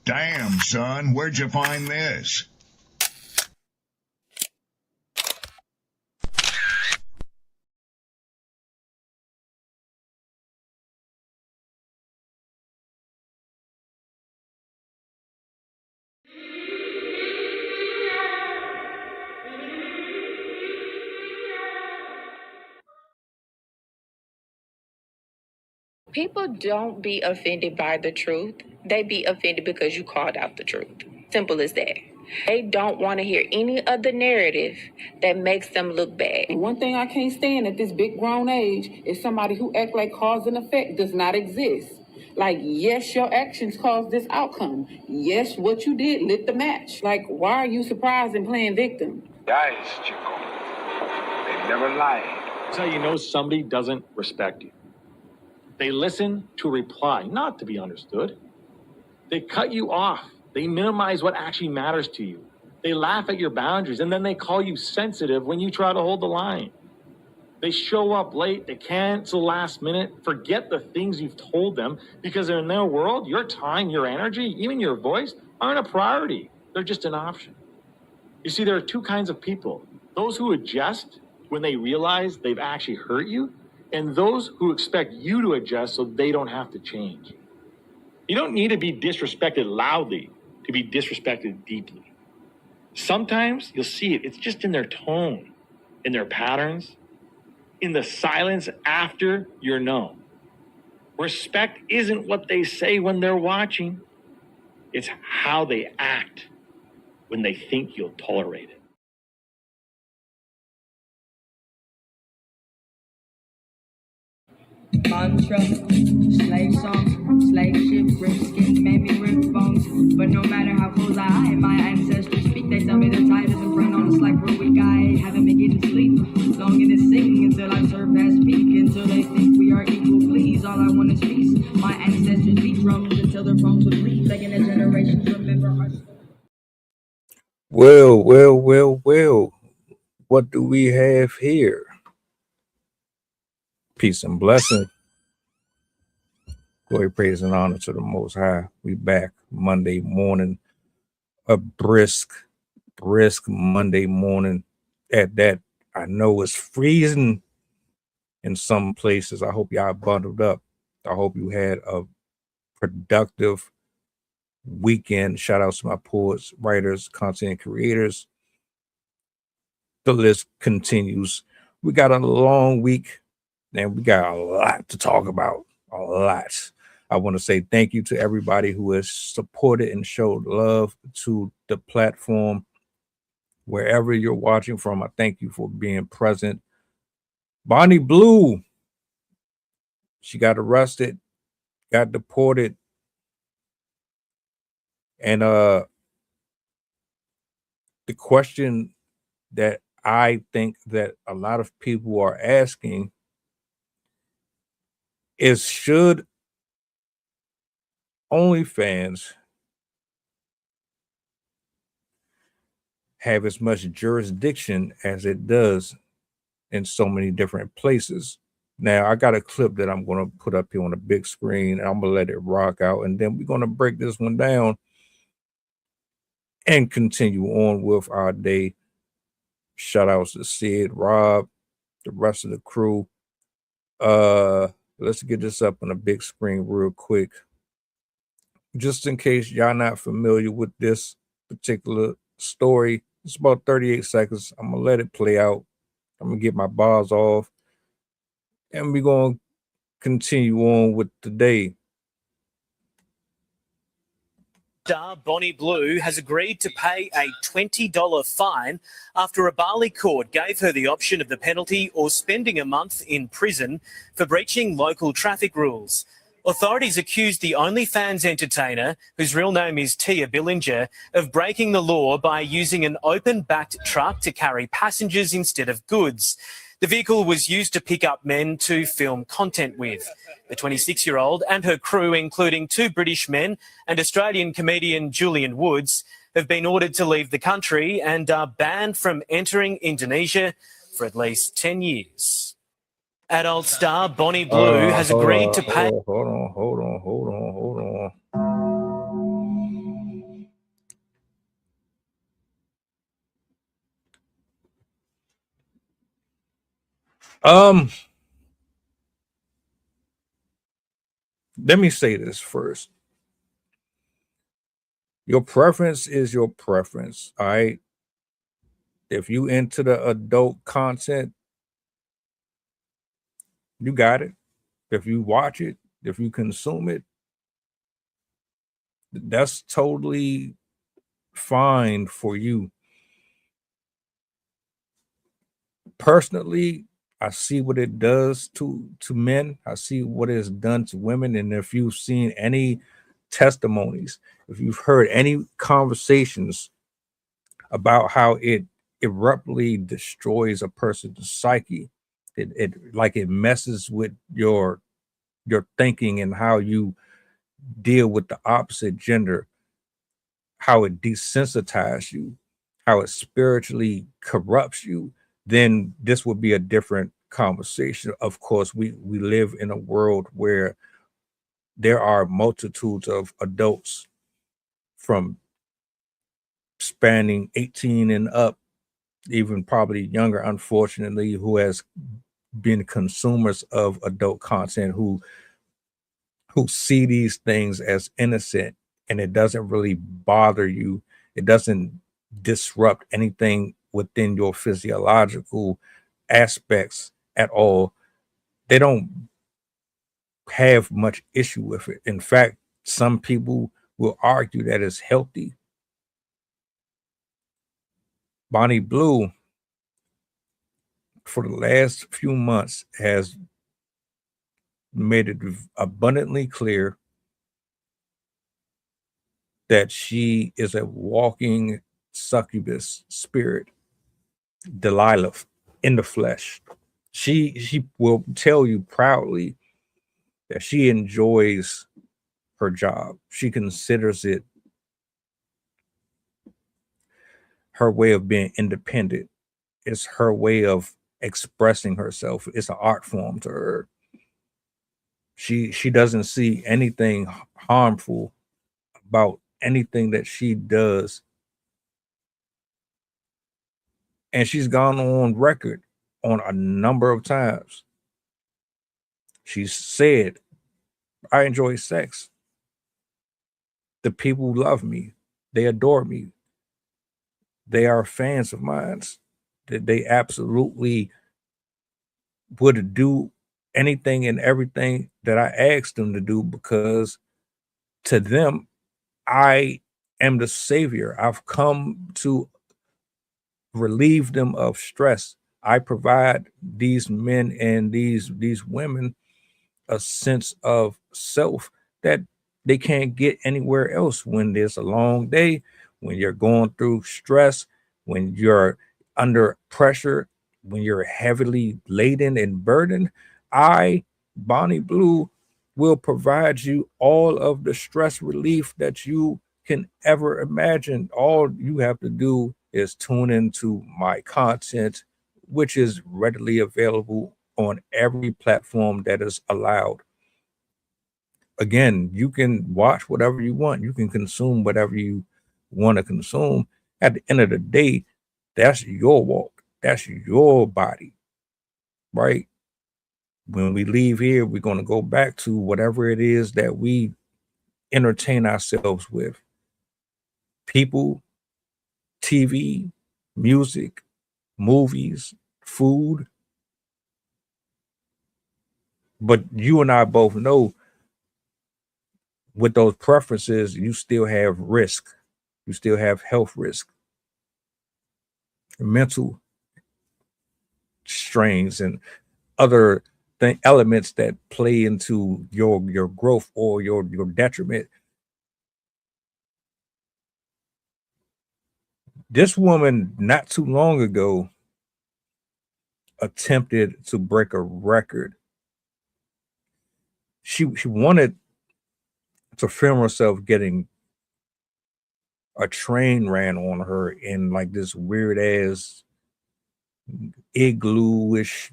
Damn, son, where'd you find this? People don't be offended by the truth. They be offended because you called out the truth. Simple as that. They don't want to hear any other narrative that makes them look bad. One thing I can't stand at this big grown age is somebody who act like cause and effect does not exist. Like, yes, your actions caused this outcome. Yes, what you did lit the match. Like, why are you surprised and playing victim? Guys, Chico, they never lied. That's how you know somebody doesn't respect you. They listen to reply, not to be understood. They cut you off. They minimize what actually matters to you. They laugh at your boundaries, and then they call you sensitive when you try to hold the line. They show up late. They cancel last minute, forget the things you've told them, because in their world, your time, your energy, even your voice aren't a priority. They're just an option. You see, there are two kinds of people. Those who adjust when they realize they've actually hurt you, and those who expect you to adjust so they don't have to change. You don't need to be disrespected loudly to be disrespected deeply. Sometimes you'll see it. It's just in their tone, in their patterns, in the silence after you're known. Respect isn't what they say when they're watching. It's how they act when they think you'll tolerate it. Mantra, slave songs, slave ship, rip skin, made me rip bones. But no matter how close I hide, my ancestors speak. They tell me the tide isn't front on us like we're weak. I haven't been getting sleep, longing to sing until I surpass peak. Until they think we are equal, please. All I want is peace. My ancestors beat drums until their bones would bleed, begging the generations remember our story. Well. What do we have here? Peace and blessing. Glory, praise, and honor to the Most High. We back Monday morning, a brisk Monday morning. At that, I know it's freezing in some places. I hope y'all bundled up. I hope you had a productive weekend. Shout out to my poets, writers, content creators. The list continues. We got a long week, and we got a lot to talk about. A lot. I want to say thank you to everybody who has supported and showed love to the platform. Wherever you're watching from, I thank you for being present. Bonnie Blue, she got arrested, got deported, and the question that I think that a lot of people are asking is, should OnlyFans have as much jurisdiction as it does in so many different places? Now, I got a clip that I'm going to put up here on the big screen, and I'm going to let it rock out, and then we're going to break this one down and continue on with our day. Shout outs to Sid, Rob, the rest of the crew. Let's get this up on the big screen real quick. Just in case y'all not familiar with this particular story, it's about 38 seconds. I'm going to let it play out. I'm going to get my bars off, and we're going to continue on with the day. Star Bonnie Blue has agreed to pay a $20 fine after a Bali court gave her the option of the penalty or spending a month in prison for breaching local traffic rules. Authorities accused the OnlyFans entertainer, whose real name is Tia Billinger, of breaking the law by using an open-backed truck to carry passengers instead of goods. The vehicle was used to pick up men to film content with. The 26-year-old and her crew, including 2 British men and Australian comedian Julian Woods, have been ordered to leave the country and are banned from entering Indonesia for at least 10 years. Adult star Bonnie Blue has agreed to pay... Hold on. Um, let me say this first. Your preference is your preference. All right. If you into the adult content, you got it. If you watch it, if you consume it, that's totally fine for you. Personally, I see what it does to men. I see what it's done to women. And if you've seen any testimonies, if you've heard any conversations about how it abruptly destroys a person's psyche, it like it messes with your thinking and how you deal with the opposite gender, how it desensitizes you, how it spiritually corrupts you, then this would be a different conversation. Of course, we live in a world where there are multitudes of adults from spanning 18 and up, even probably younger, unfortunately, who has been consumers of adult content who see these things as innocent, and it doesn't really bother you. It doesn't disrupt anything within your physiological aspects at all. They don't have much issue with it. In fact, some people will argue that it's healthy. Bonnie Blue, for the last few months, has made it abundantly clear that she is a walking succubus spirit, Delilah in the flesh. She will tell you proudly that she enjoys her job. She considers it her way of being independent. It's her way of expressing herself. It's an art form to her. She doesn't see anything harmful about anything that she does. And she's gone on record on a number of times. She's said, I enjoy sex. The people love me. They adore me. They are fans of mine. That they absolutely would do anything and everything that I asked them to do, because to them, I am the savior. I've come to relieve them of stress. I provide these men and these women a sense of self that they can't get anywhere else. When there's a long day, when you're going through stress, when you're under pressure, when you're heavily laden and burdened, I, Bonnie Blue, will provide you all of the stress relief that you can ever imagine. All you have to do is tune into my content, which is readily available on every platform that is allowed. Again, you can watch whatever you want, you can consume whatever you want to consume. At the end of the day, that's your walk, that's your body, right? When we leave here, we're going to go back to whatever it is that we entertain ourselves with: people, TV, music, movies, food. But you and I both know, with those preferences, you still have risk. You still have health risk, mental strains, and other elements that play into your growth or your detriment. This woman, not too long ago, attempted to break a record. She wanted to film herself getting a train ran on her in like this weird ass igloo-ish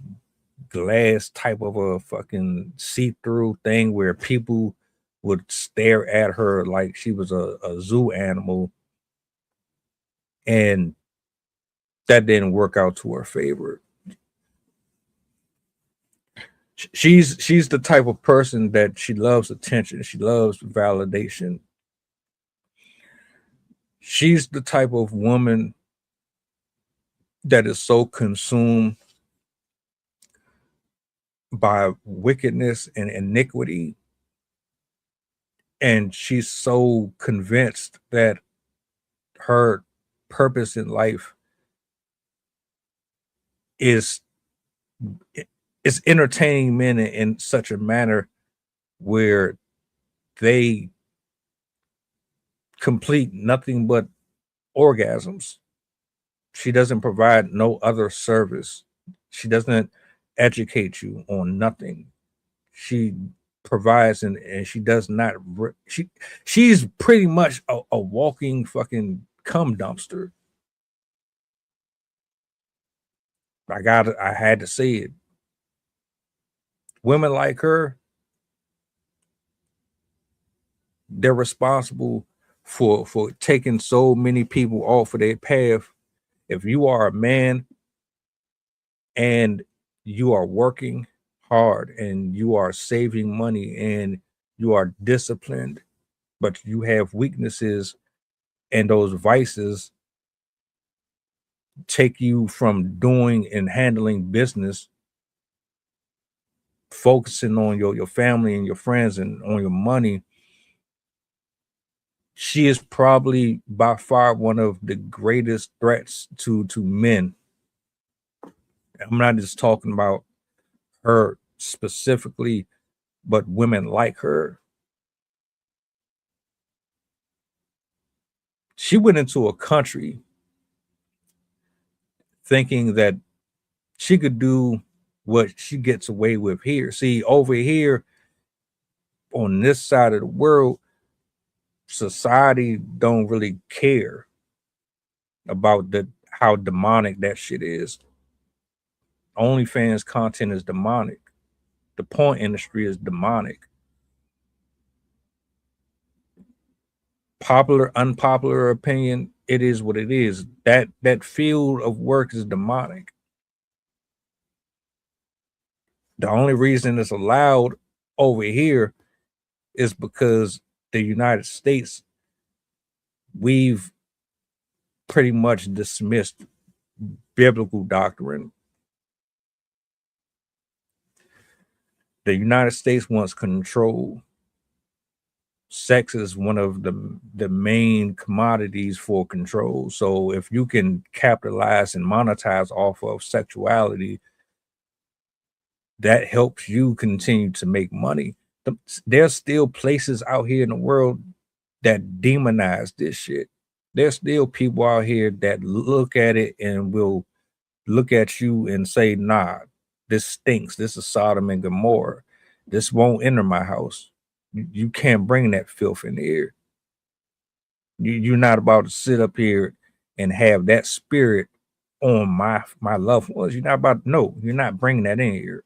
glass type of a fucking see-through thing where people would stare at her like she was a zoo animal, and that didn't work out to her favor. She's the type of person that she loves attention. She loves validation. She's the type of woman that is so consumed by wickedness and iniquity, and she's so convinced that her purpose in life is entertaining men in such a manner where they complete nothing but orgasms. She doesn't provide no other service. She doesn't educate you on nothing. She provides and she does not she's pretty much a walking fucking cum dumpster. I had to say it. Women like her, they're responsible for taking so many people off of their path. If you are a man and you are working hard and you are saving money and you are disciplined, but you have weaknesses and those vices take you from doing and handling business, focusing on your family and your friends and on your money, she is probably by far one of the greatest threats to men. I'm not just talking about her specifically, but women like her. She went into a country thinking that she could do what she gets away with here. See, over here on this side of the world, society don't really care about how demonic that shit is. OnlyFans content is demonic. The porn industry is demonic. Popular, unpopular opinion, it is what it is. That field of work is demonic. The only reason it's allowed over here is because the United States, we've pretty much dismissed biblical doctrine. The United States wants control. Sex is one of the main commodities for control. So if you can capitalize and monetize off of sexuality, that helps you continue to make money. There's still places out here in the world that demonize this shit. There's still people out here that look at it and will look at you and say, nah, this stinks. This is Sodom and Gomorrah. This won't enter my house. You can't bring that filth in here. You're not about to sit up here and have that spirit on my loved ones. You're not about, no, you're not bringing that in here.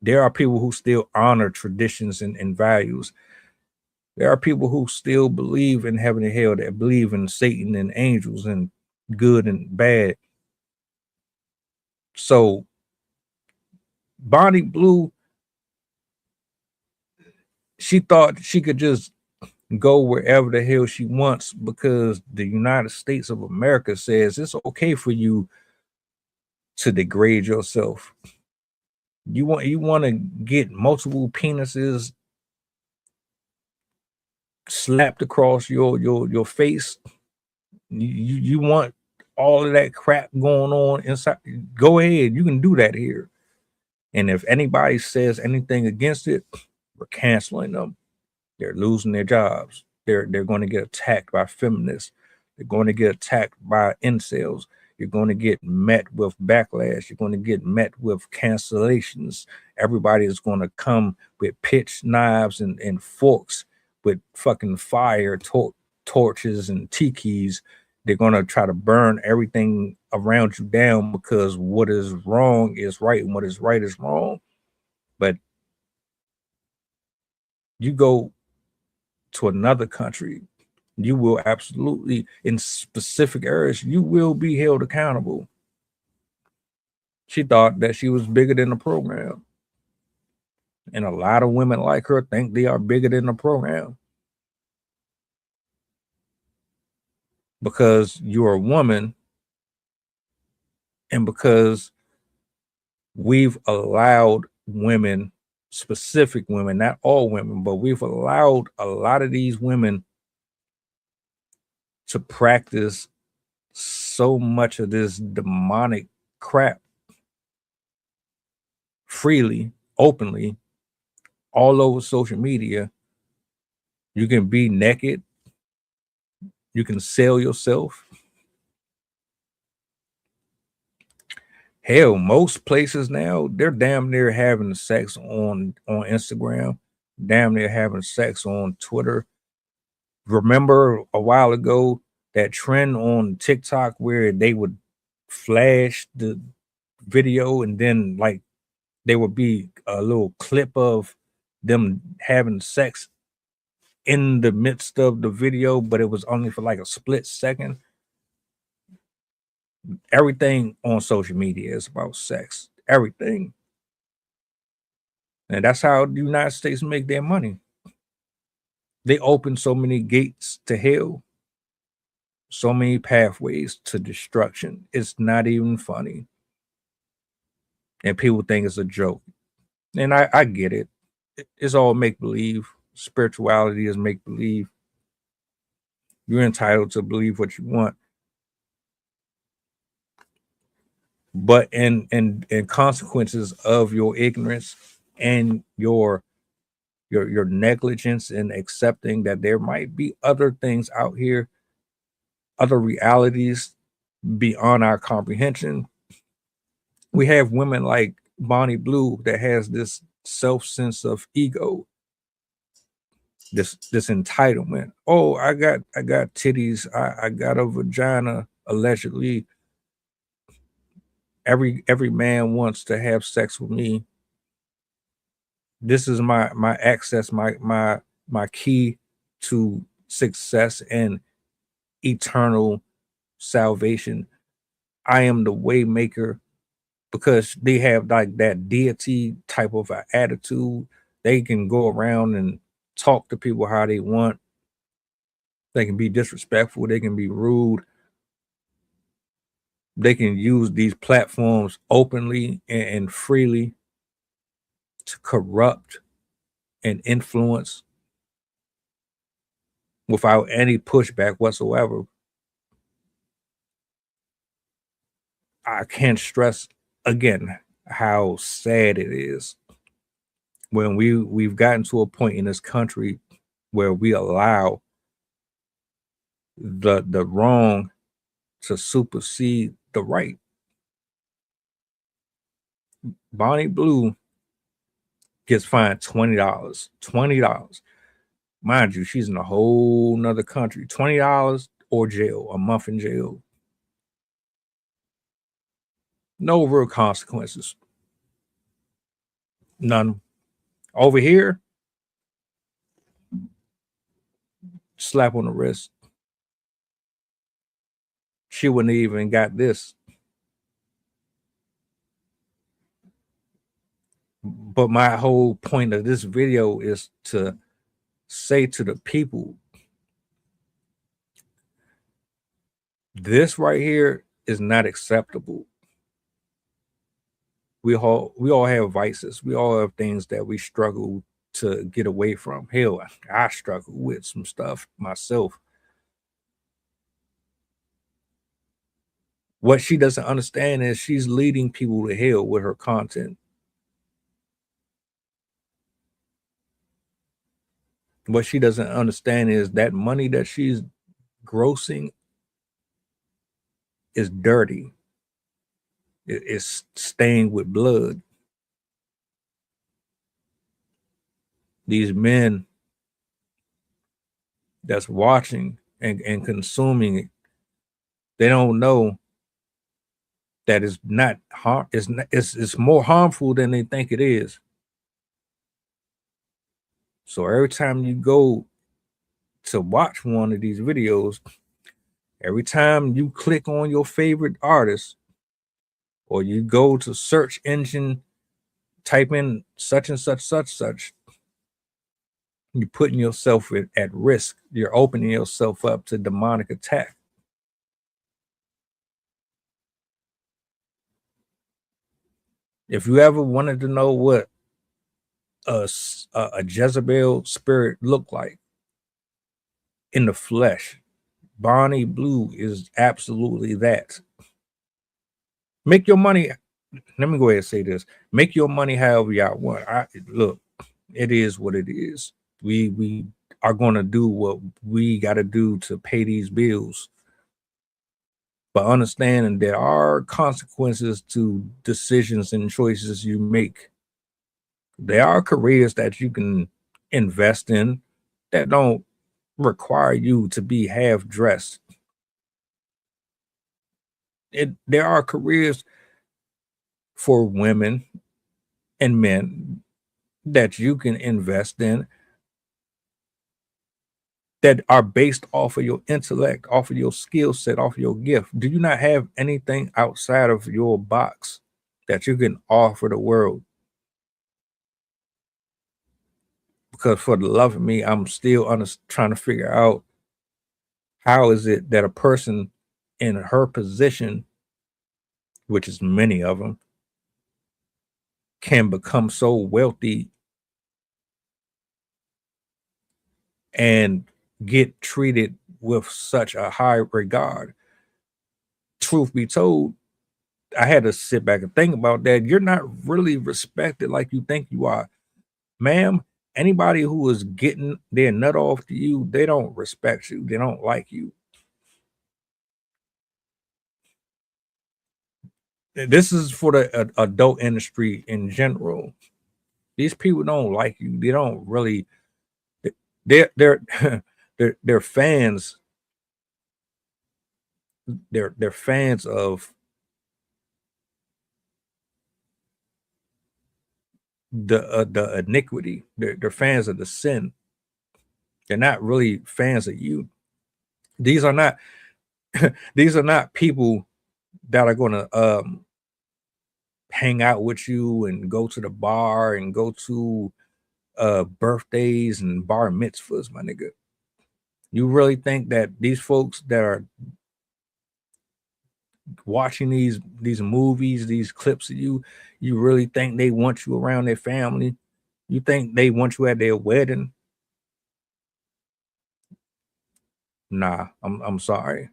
There are people who still honor traditions and values. There are people who still believe in heaven and hell, that believe in Satan and angels and good and bad. So Bonnie Blue, she thought she could just go wherever the hell she wants because the United States of America says it's okay for you to degrade yourself. You want to get multiple penises slapped across your face. You want all of that crap going on inside. Go ahead, you can do that here. And if anybody says anything against it, we're canceling them. They're losing their jobs. They're going to get attacked by feminists. They're going to get attacked by incels. You're going to get met with backlash. You're going to get met with cancellations. Everybody is going to come with pitch knives and forks with fucking fire, torches and tikis. They're going to try to burn everything around you down because what is wrong is right and what is right is wrong. But you go to another country, you will absolutely, in specific areas, you will be held accountable. She thought that she was bigger than the program. And a lot of women like her think they are bigger than the program. Because you're a woman and because we've allowed women, specific women, not all women, but we've allowed a lot of these women to practice so much of this demonic crap freely, openly, all over social media. You can be naked. You can sell yourself. Hell, most places now, they're damn near having sex on Instagram, damn near having sex on Twitter. Remember a while ago that trend on TikTok where they would flash the video and then like there would be a little clip of them having sex in the midst of the video, but it was only for like a split second. Everything on social media is about sex. Everything. And that's how the United States make their money. They open so many gates to hell, so many pathways to destruction. It's not even funny. And people think it's a joke. And I get it. It's all make believe. Spirituality is make believe. You're entitled to believe what you want. But in consequences of your ignorance and your negligence in accepting that there might be other things out here, other realities beyond our comprehension. We have women like Bonnie Blue that has this sense of ego, this entitlement. Oh, I got titties, I got a vagina, allegedly. Every man wants to have sex with me. This is my access, my key to success and eternal salvation. I am the way maker, because they have like that deity type of an attitude. They can go around and talk to people how they want. They can be disrespectful. They can be rude. They can use these platforms openly and freely to corrupt and influence without any pushback whatsoever. I can't stress again how sad it is when we've gotten to a point in this country where we allow the wrong to supersede the right. Bonnie Blue gets fined $20. $20. Mind you, she's in a whole nother country. $20 or jail, a month in jail. No real consequences. None. Over here, slap on the wrist. She wouldn't even got this. But my whole point of this video is to say to the people, this right here is not acceptable. We all have vices. We all have things that we struggle to get away from. Hell, I struggle with some stuff myself. What she doesn't understand is she's leading people to hell with her content. What she doesn't understand is that money that she's grossing is dirty. It's stained with blood. These men that's watching and consuming it, they don't know that it's not harm. It's more harmful than they think it is. So every time you go to watch one of these videos, every time you click on your favorite artist, or you go to search engine, type in such and such, you're putting yourself at risk. You're opening yourself up to demonic attack. If you ever wanted to know what a Jezebel spirit looked like in the flesh, Bonnie Blue is absolutely that. Make your money. Let me go ahead and say this. Make your money however y'all want. Look, it is what it is. We are going to do what we got to do to pay these bills. But understanding there are consequences to decisions and choices you make. There are careers that you can invest in that don't require you to be half dressed. There are careers for women and men that you can invest in that are based off of your intellect, off of your skill set, off of your gift. Do you not have anything outside of your box that you can offer the world? Because for the love of me, I'm still trying to figure out how is it that a person in her position, which is many of them, can become so wealthy and get treated with such a high regard. Truth be told, I had to sit back and think about that. You're not really respected like you think you are. Ma'am, anybody who is getting their nut off to you, they don't respect you. They don't like you. This is for the adult industry in general. These people don't like you. They don't really. They're they're fans. They're fans of the iniquity. They're fans of the sin. They're not really fans of you. These are not these are not people that are going to hang out with you and go to the bar and go to birthdays and bar mitzvahs, my nigga. You really think that these folks that are watching these movies, these clips of you really think they want you around their family? You think they want you at their wedding? Nah, I'm sorry.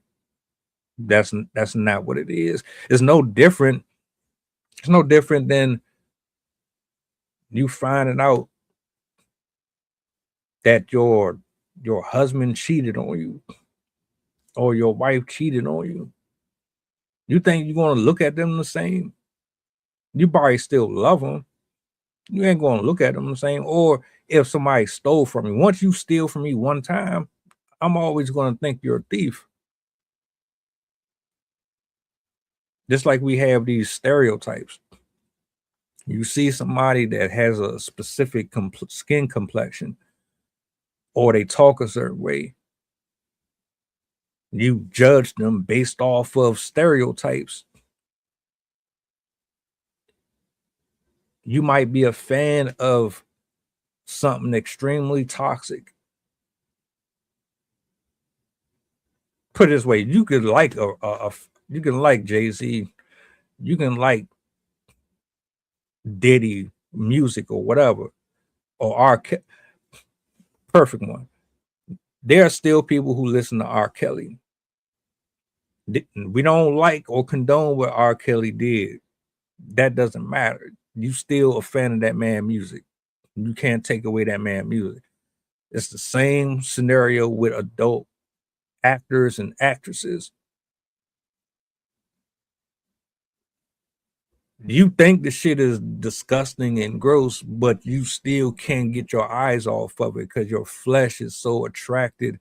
That's not what it is. It's no different. It's no different than you finding out that your husband cheated on you or your wife cheated on you. You think you're going to look at them the same? You probably still love them. You ain't going to look at them the same. Or if somebody stole from you, once you steal from me one time, I'm always going to think you're a thief. Just like we have these stereotypes. You see somebody that has a specific skin complexion, or they talk a certain way. You judge them based off of stereotypes. You might be a fan of something extremely toxic. Put it this way: you could like you can like Jay-Z, you can like Diddy music or whatever, or perfect one. There are still people who listen to R. Kelly. We don't like or condone what R. Kelly did. That doesn't matter. You still a fan of that man music. You can't take away that man music. It's the same scenario with adult actors and actresses. You think the shit is disgusting and gross, but you still can't get your eyes off of it because your flesh is so attracted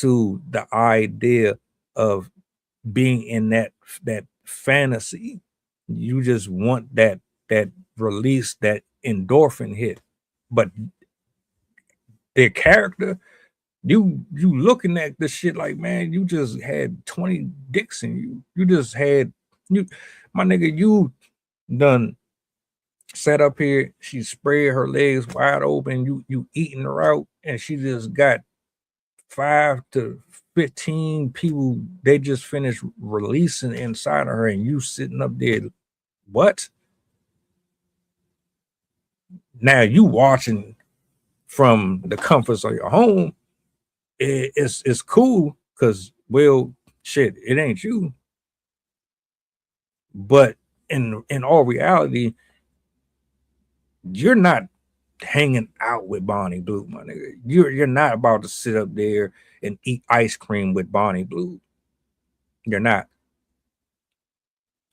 to the idea of being in that fantasy. You just want that release, that endorphin hit. But their character, you looking at this shit like, man, you just had 20 dicks in you. You just had You, my nigga, you done sat up here. She spread her legs wide open. You eating her out, and she just got 5 to 15 people. They just finished releasing inside of her, and you sitting up there. What? Now you watching from the comforts of your home. It's cool because, well, shit, it ain't you. But in all reality, you're not hanging out with Bonnie Blue, my nigga. You're not about to sit up there and eat ice cream with Bonnie Blue. You're not.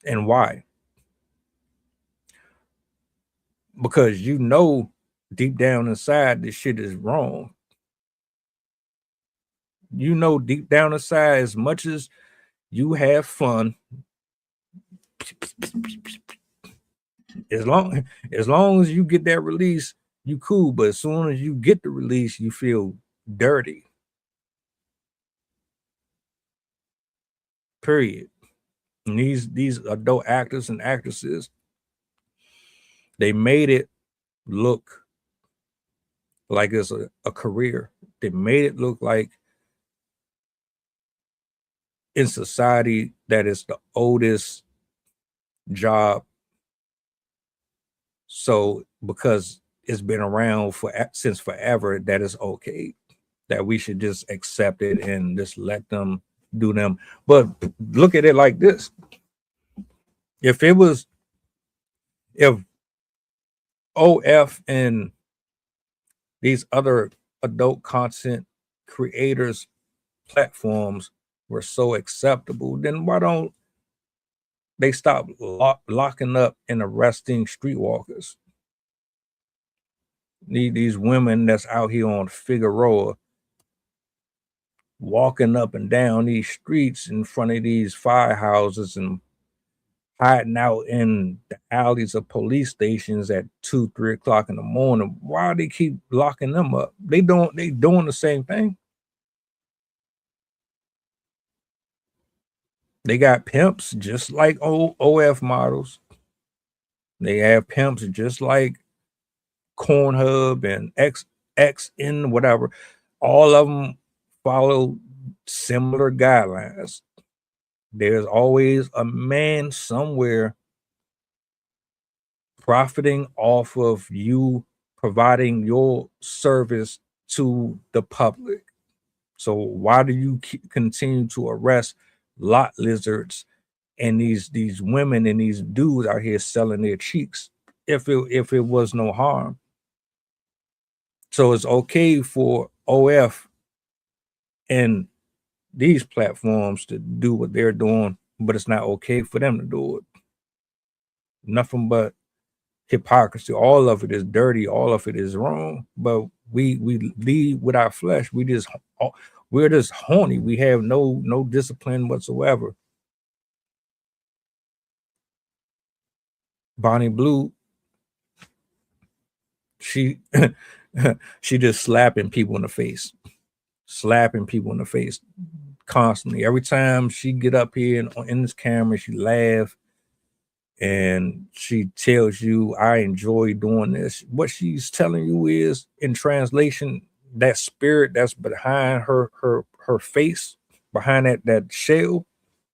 And why? Because you know deep down inside this shit is wrong. You know deep down inside, as much as you have fun, as long as you get that release, you cool. But as soon as you get the release, you feel dirty. Period. And these adult actors and actresses, they made it look like it's a career. They made it look like in society that is the oldest job. So because it's been around since forever, that is okay. That we should just accept it and just let them do them. But look at it like this. If OF and these other adult content creators platforms were so acceptable, then why don't they stop locking up and arresting streetwalkers? These women that's out here on Figueroa walking up and down these streets in front of these firehouses and hiding out in the alleys of police stations at 2-3 o'clock in the morning. Why they keep locking them up? They doing the same thing. They got pimps just like OF models. They have pimps just like Cornhub and XN, whatever. All of them follow similar guidelines. There's always a man somewhere profiting off of you providing your service to the public. So why do you continue to arrest lot lizards and these women and these dudes out here selling their cheeks if it was no harm? So it's okay for OF and these platforms to do what they're doing, but it's not okay for them to do it. Nothing but hypocrisy. All of it is dirty. All of it is wrong. But we lead with our flesh. We're just horny. We have no discipline whatsoever. Bonnie Blue, she she just slapping people in the face constantly. Every time she get up here and in this camera, she laugh and she tells you, I enjoy doing this. What she's telling you is, in translation, that spirit that's behind her face, behind that shell,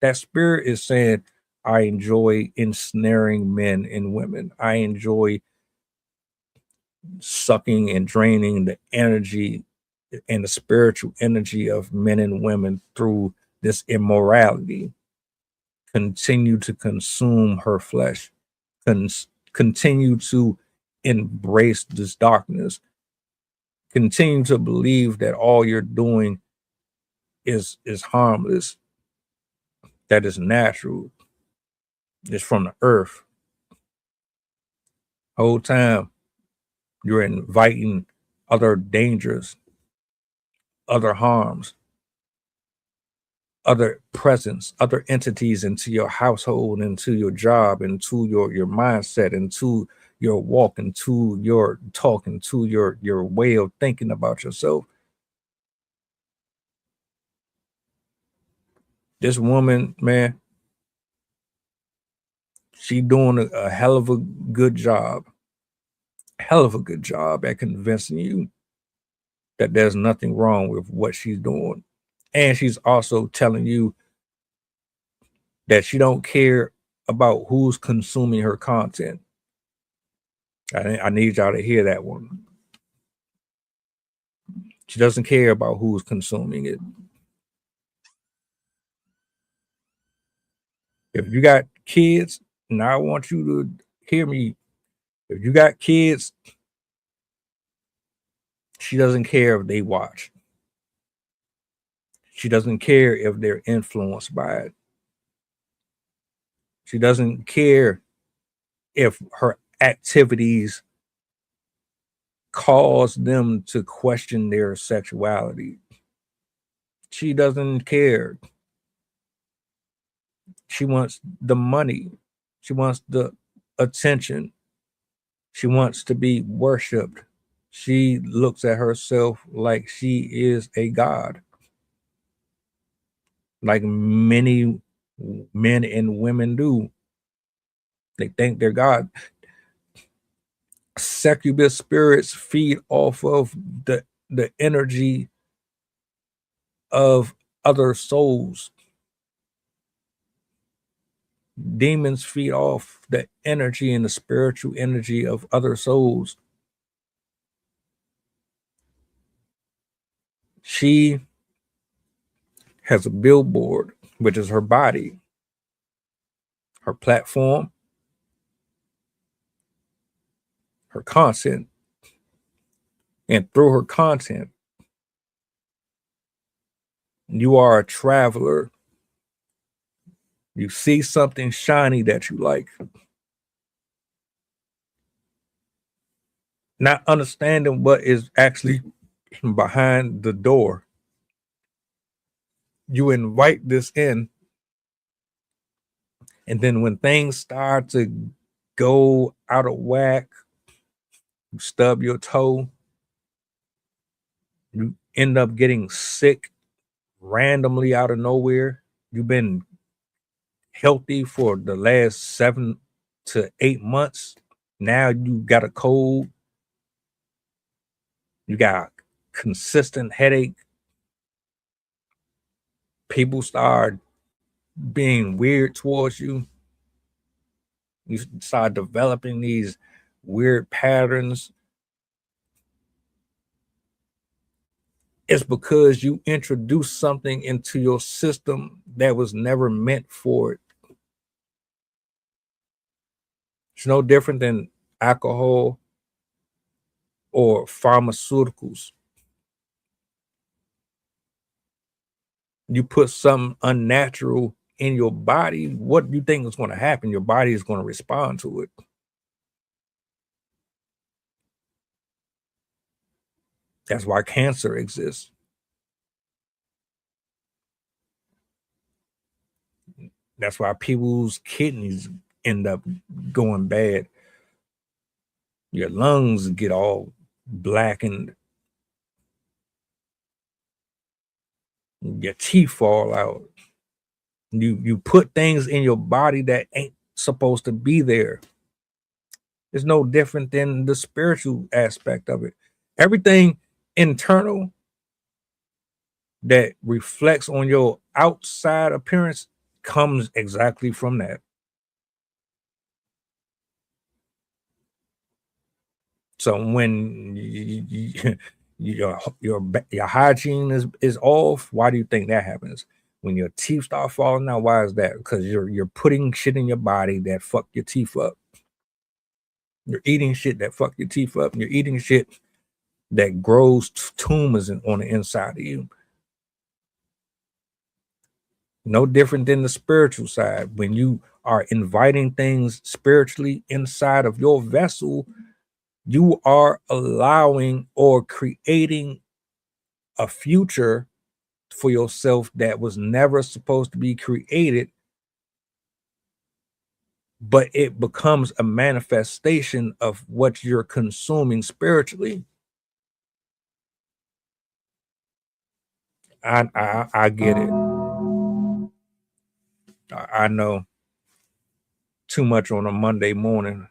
that spirit is saying, I enjoy ensnaring men and women. I enjoy sucking and draining the energy and the spiritual energy of men and women through this immorality. Continue to consume her flesh, continue to embrace this darkness, continue to believe that all you're doing is harmless, that is natural, it's from the earth. Whole time you're inviting other dangers, other harms, other presence, other entities into your household, into your job, into your mindset, into your walk, into your talk, into your way of thinking about yourself. This woman, man, She doing a hell of a good job, at convincing you that there's nothing wrong with what she's doing. And she's also telling you that she don't care about who's consuming her content. I need y'all to hear that one. She doesn't care about who's consuming it. If you got kids, and I want you to hear me, if you got kids, she doesn't care if they watch. She doesn't care if they're influenced by it. She doesn't care if her activities cause them to question their sexuality. She doesn't care. She wants the money. She wants the attention. She wants to be worshiped. She looks at herself like she is a god. Like many men and women do. They think they're God. Succubus spirits feed off of the energy of other souls. Demons feed off the energy and the spiritual energy of other souls. She has a billboard, which is her body, her platform, her content. And through her content, you are a traveler. You see something shiny that you like. Not understanding what is actually behind the door. You invite this in. And then when things start to go out of whack, you stub your toe, you end up getting sick randomly out of nowhere. You've been healthy for the last 7 to 8 months. Now you got a cold. You got consistent headache. People start being weird towards you. You start developing these weird patterns. It's because you introduced something into your system that was never meant for it. It's no different than alcohol or pharmaceuticals. You put something unnatural in your body, what do you think is going to happen? Your body is going to respond to it. That's why cancer exists. That's why people's kidneys end up going bad. Your lungs get all blackened. Your teeth fall out. You put things in your body that ain't supposed to be there. It's no different than the spiritual aspect of it. Everything internal that reflects on your outside appearance comes exactly from that. So when your hygiene is off, why do you think that happens? When your teeth start falling out, why is that? Because you're putting shit in your body that fuck your teeth up. You're eating shit that fuck your teeth up. And you're eating shit that grows tumors on the inside of you. No different than the spiritual side. When you are inviting things spiritually inside of your vessel, you are allowing or creating a future for yourself that was never supposed to be created, but it becomes a manifestation of what you're consuming spiritually. I get it. I know too much on a Monday morning.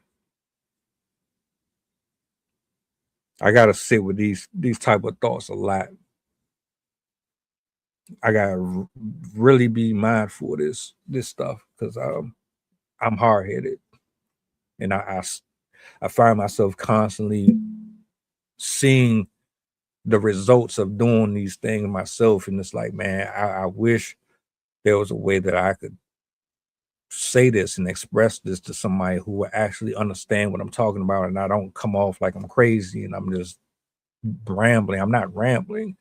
I gotta sit with these type of thoughts a lot. I gotta really be mindful of this stuff because I'm hard headed, and I find myself constantly seeing the results of doing these things myself, and it's like, man, I wish there was a way that I could say this and express this to somebody who will actually understand what I'm talking about, and I don't come off like I'm crazy and I'm just rambling. I'm not rambling.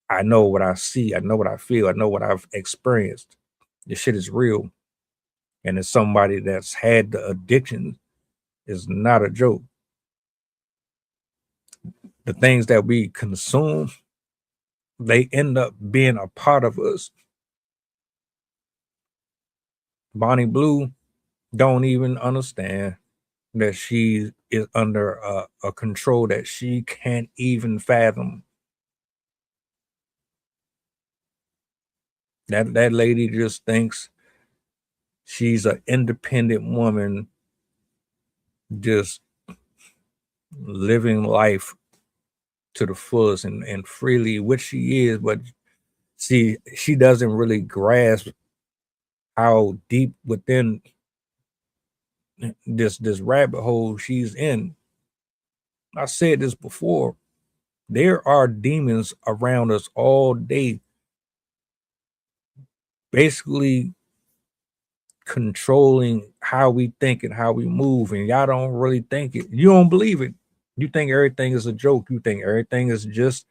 I know what I see. I know what I feel. I know what I've experienced. This shit is real. And as somebody that's had the addiction, is not a joke. The things that we consume, they end up being a part of us. Bonnie Blue don't even understand that she is under a control that she can't even fathom. That lady just thinks she's an independent woman, just living life to the fullest and freely, which she is, but she doesn't really grasp how deep within this rabbit hole she's in. I said this before. There are demons around us all day, basically controlling how we think and how we move, and y'all don't really think it. You don't believe it. You think everything is a joke. You think everything is just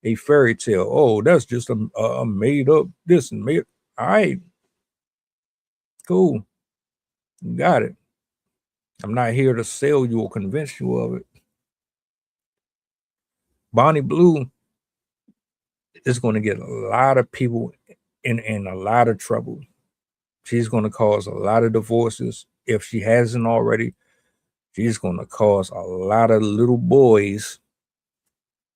a fairy tale. Oh, that's just a made up this and made. All right, cool, you got it. I'm not here to sell you or convince you of it. Bonnie Blue is going to get a lot of people in a lot of trouble. She's going to cause a lot of divorces if she hasn't already. She's going to cause a lot of little boys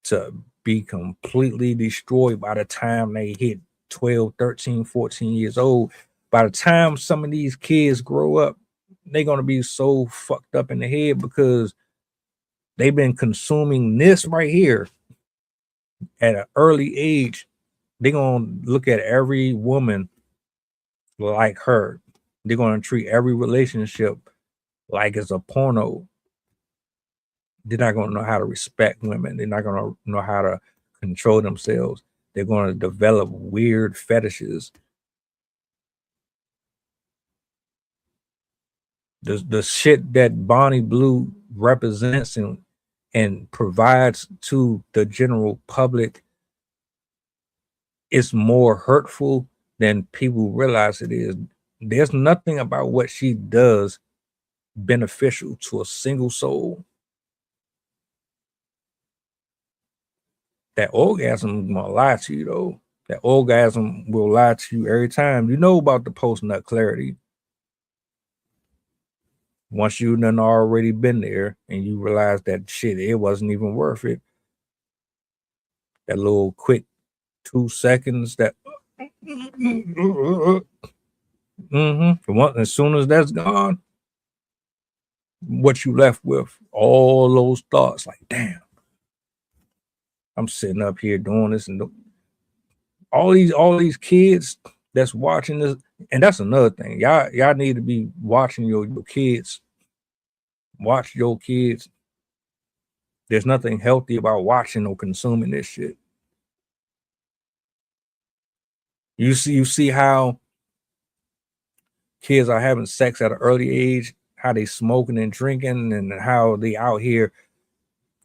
to be completely destroyed by the time they hit 12, 13, 14 years old. By the time some of these kids grow up, they're going to be so fucked up in the head because they've been consuming this right here at an early age. They're going to look at every woman like her. They're going to treat every relationship like it's a porno. They're not going to know how to respect women. They're not going to know how to control themselves. They're going to develop weird fetishes. The shit that Bonnie Blue represents and provides to the general public is more hurtful than people realize it is. There's nothing about what she does beneficial to a single soul. That orgasm will lie to you, though. That orgasm will lie to you every time. You know about the post-nut clarity. Once you done already been there and you realize that shit, it wasn't even worth it. That little quick 2 seconds that as soon as that's gone, what you left with, all those thoughts like, damn, I'm sitting up here doing this, and all these kids that's watching this, and that's another thing. Y'all need to be watching your kids. Watch your kids. There's nothing healthy about watching or consuming this shit. You see how kids are having sex at an early age, how they smoking and drinking, and how they out here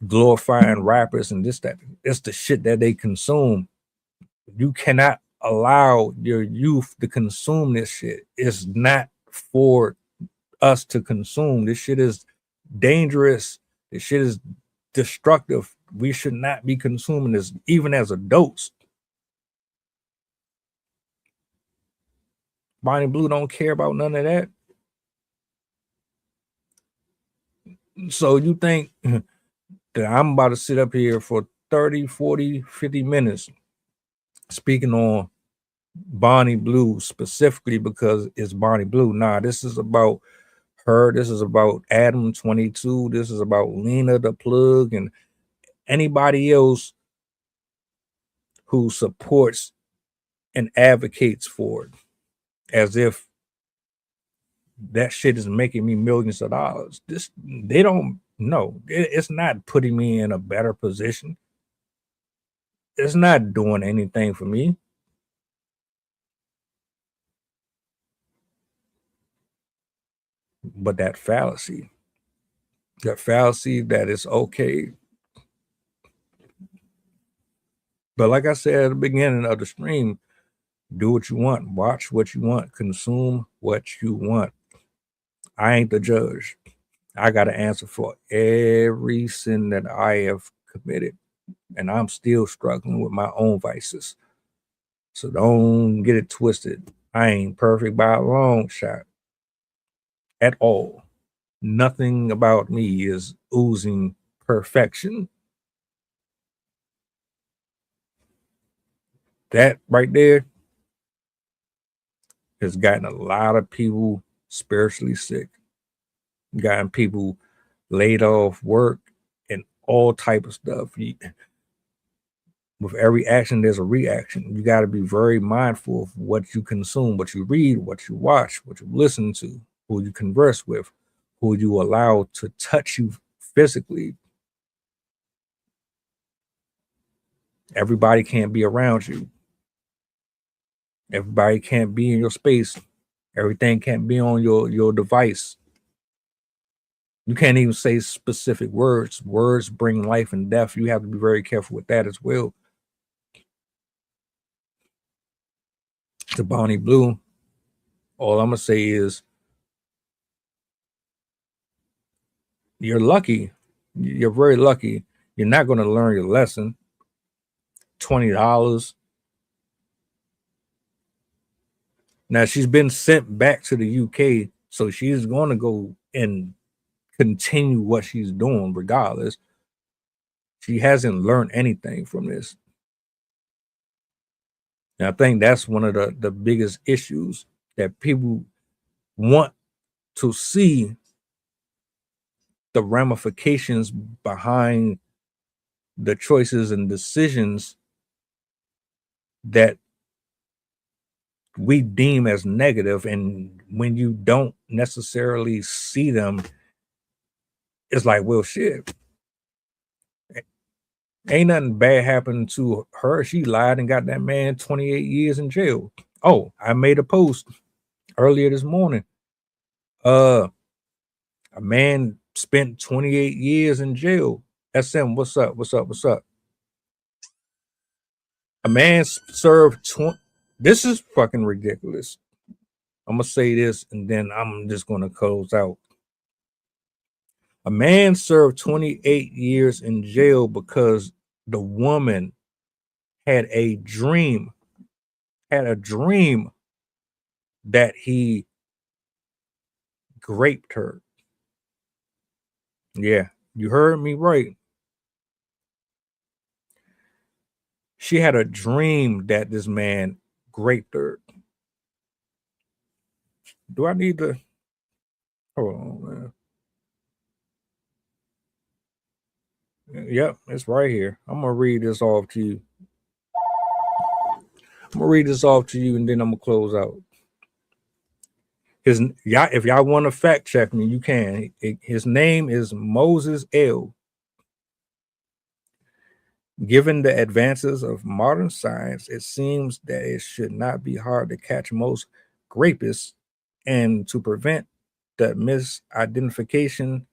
glorifying rappers and this, that. It's the shit that they consume. You cannot allow your youth to consume this shit. It's not for us to consume. This shit is dangerous. This shit is destructive. We should not be consuming this, even as adults. Bonnie Blue don't care about none of that. So you think that I'm about to sit up here for 30, 40, 50 minutes speaking on Bonnie Blue specifically because it's Bonnie Blue? Nah, this is about her. This is about Adam 22. This is about Lena the plug and anybody else who supports and advocates for it, as if that shit is making me millions of dollars. They don't know. It's not putting me in a better position. It's not doing anything for me. But that fallacy that it's okay. But like I said at the beginning of the stream, do what you want, watch what you want, consume what you want. I ain't the judge. I got to answer for every sin that I have committed, and I'm still struggling with my own vices. So don't get it twisted. I ain't perfect by a long shot at all. Nothing about me is oozing perfection. That right there has gotten a lot of people spiritually sick, gotten people laid off work and all type of stuff. With every action, there's a reaction. You got to be very mindful of what you consume, what you read, what you watch, what you listen to, who you converse with, who you allow to touch you physically. Everybody can't be around you. Everybody can't be in your space. Everything can't be on your device. You can't even say specific words. Words bring life and death. You have to be very careful with that as well. To Bonnie Blue, all I'm gonna say is you're lucky. You're very lucky. You're not gonna learn your lesson. $20. Now she's been sent back to the UK, so she's gonna go and continue what she's doing regardless. She hasn't learned anything from this. And I think that's one of the biggest issues, that people want to see the ramifications behind the choices and decisions that we deem as negative. And when you don't necessarily see them, it's like, well, shit, ain't nothing bad happened to her. She lied and got that man 28 years in jail. Oh, I made a post earlier this morning. A man spent 28 years in jail. SM, what's up? What's up? What's up? A man served 20. This is fucking ridiculous. I'm gonna say this and then I'm just gonna close out. A man served 28 years in jail because the woman had a dream that he raped her. Yeah, you heard me right. She had a dream that this man raped her. Do I need to hold on, man? Yep, it's right here. I'm gonna read this off to you. And then I'm gonna close out. If y'all want to fact check me, you can. His name is Moses L. Given the advances of modern science, it seems that it should not be hard to catch most rapists and to prevent the misidentification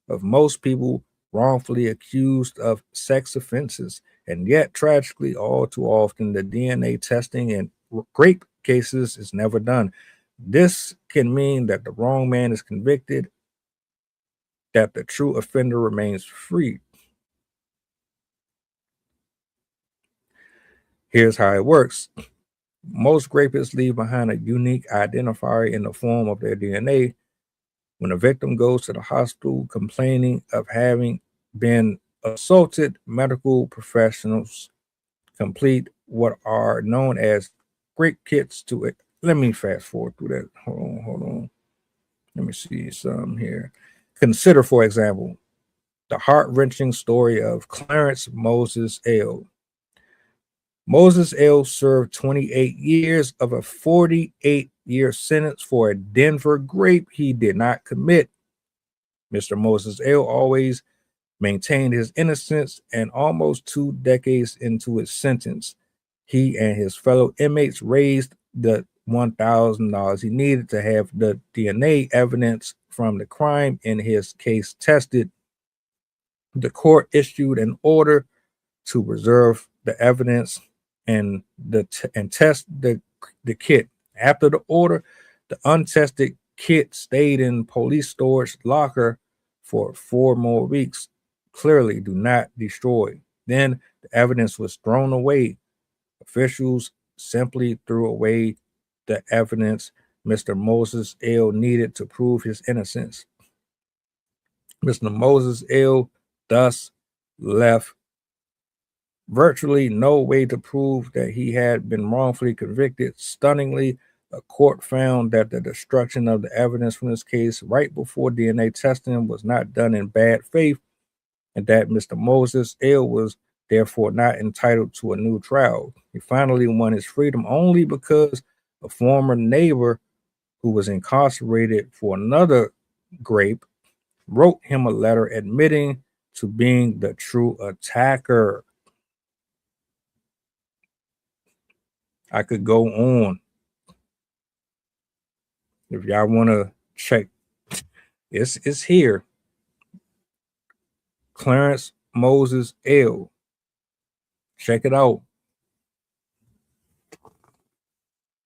of most people wrongfully accused of sex offenses. And yet, tragically, all too often, the DNA testing in rape cases is never done. This can mean that the wrong man is convicted, that the true offender remains free. Here's how it works. Most rapists leave behind a unique identifier in the form of their DNA. When a victim goes to the hospital complaining of having been assaulted, medical professionals complete what are known as rape kits to it. Let me fast forward through that. Hold on. Let me see some here. Consider, for example, the heart-wrenching story of Clarence Moses L. Moses L. served 28 years of a 48-year sentence for a Denver rape he did not commit. Mr. Moses L. always maintained his innocence, and almost 2 decades into his sentence, he and his fellow inmates raised the $1,000 he needed to have the DNA evidence from the crime in his case tested. The court issued an order to reserve the evidence and test the kit. After the order, the untested kit stayed in police storage locker for 4 more weeks. Clearly, do not destroy. Then the evidence was thrown away. Officials simply threw away the evidence Mr. Moses L. needed to prove his innocence. Mr. Moses L. thus left virtually no way to prove that he had been wrongfully convicted. Stunningly, a court found that the destruction of the evidence from this case right before DNA testing was not done in bad faith, and that Mr. Moses L. was therefore not entitled to a new trial. He finally won his freedom only because a former neighbor who was incarcerated for another rape wrote him a letter admitting to being the true attacker. I could go on. If y'all want to check, it's here. Clarence Moses L. Check it out.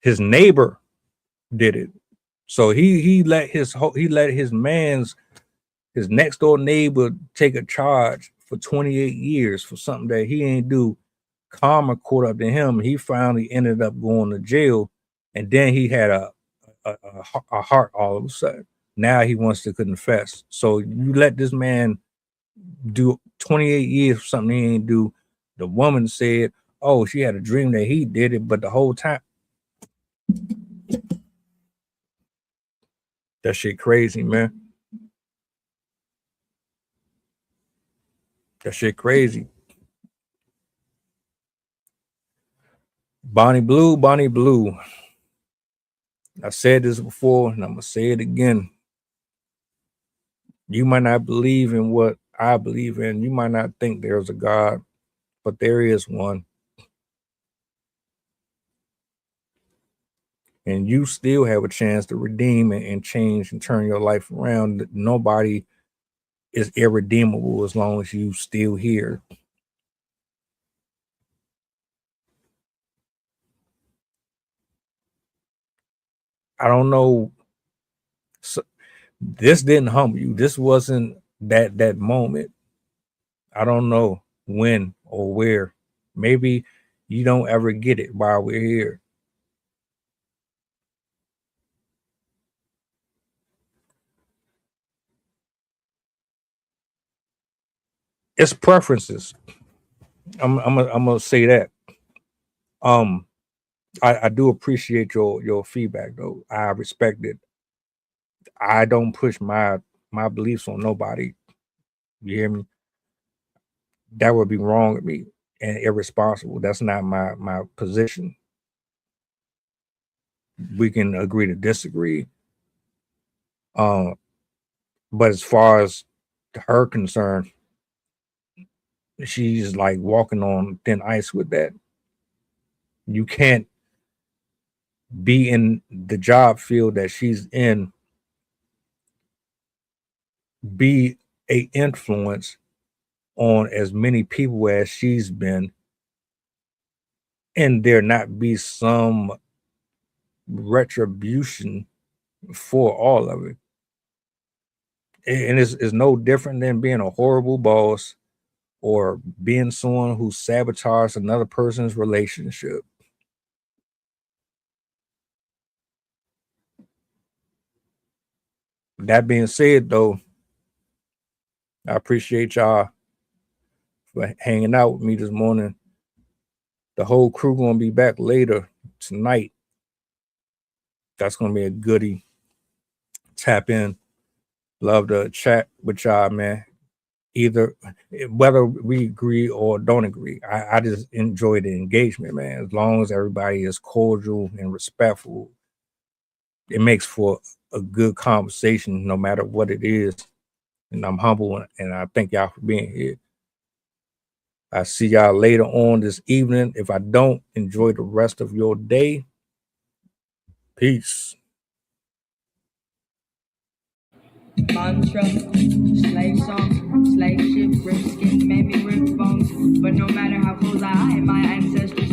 His neighbor did it. So he let his next door neighbor take a charge for 28 years for something that he ain't do. Karma caught up to him. He finally ended up going to jail, and then he had a heart all of a sudden. Now he wants to confess. So you let this man do 28 years for something he ain't do. The woman said, oh, she had a dream that he did it, but the whole time. That shit crazy, man. That shit crazy. Bonnie Blue. I said this before, and I'm going to say it again. You might not believe in what I believe in. You might not think there's a God, but there is one. And you still have a chance to redeem and change and turn your life around. Nobody is irredeemable as long as you still here. I don't know. So, this didn't humble you. This wasn't that moment. I don't know when or where. Maybe you don't ever get it while we're here. It's preferences. I'm gonna say that. I do appreciate your feedback though. I respect it. I don't push my beliefs on nobody. You hear me? That would be wrong of me and irresponsible. That's not my position. We can agree to disagree. But as far as her concerned, she's like walking on thin ice with that. You can't be in the job field that she's in, be a influence on as many people as she's been, and there not be some retribution for all of it. And it's no different than being a horrible boss or being someone who sabotaged another person's relationship. That being said, though, I appreciate y'all for hanging out with me this morning. The whole crew gonna be back later tonight. That's gonna be a goodie. tap in. Love to chat with y'all, man. Either whether we agree or don't agree. I just enjoy the engagement, man. As long as everybody is cordial and respectful, it makes for a good conversation, no matter what it is. And I'm humble, and I thank y'all for being here. I see y'all later on this evening. If I don't, enjoy the rest of your day. Peace. Mantra, slave song, slave ship, rip skin, made me rip bones. But no matter how close I am, my ancestors